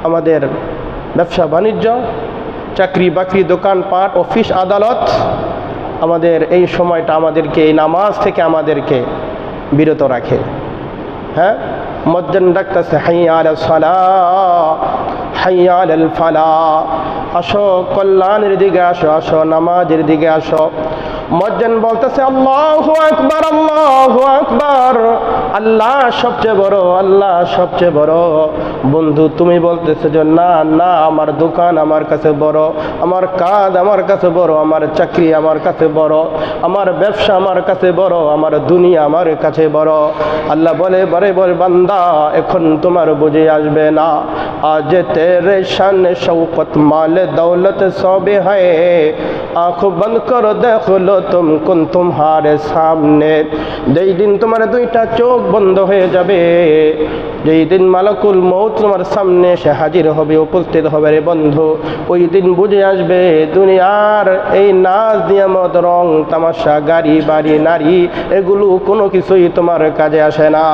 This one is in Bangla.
আমাদের ব্যবসা বাণিজ্য, চাকরি বাকরি, দোকানপাট, অফিস আদালত, আমাদের এই সময়টা আমাদেরকে এই নামাজ থেকে আমাদেরকে বিরত রাখে। হ্যাঁ, মুয়াজ্জিন ডাকতেছে হাইয়া আলাস সালাহ, হাইয়া আলাল ফালাহ, আসো কল্যাণের দিকে আসো, আসো নামাজের দিকে আসো। মুয়াজ্জিন বলতেছে আল্লাহু আকবার, আল্লাহু আকবার, আল্লাহ সবচেয়ে বড়, আল্লাহ সবচেয়ে বড়। বন্ধু তুমি বলতেছো যে না না, আমার দোকান আমার কাছে বড়, আমার কাজ আমার কাছে বড়, আমার চাকরি আমার কাছে বড়, আমার ব্যবসা আমার কাছে বড়, আমার দুনিয়া আমার কাছে বড়। আল্লাহ বলে বলে বলে বান্দা এখন তোমার বুঝে আসবে না, আজ তেরে শান শৌকত মাল দৌলত সবে হয়, আঁখ বন্ধ করো দেখো তুম কুন তোমারে সামনে। যেই দিন তোমার দুইটা চোখ বন্ধ হয়ে যাবে, যেই দিন মালাকুল মউত তোমার সামনে এসে হাজির হবে, উপস্থিত হবে রে বন্ধু, ওই দিন বুঝে আসবে দুনিয়ার এই নাচ নিয়ামত, রং তামাশা, গাড়ি বাড়ি নারী, এগুলো কোনো কিছুই তোমার কাজে আসে না।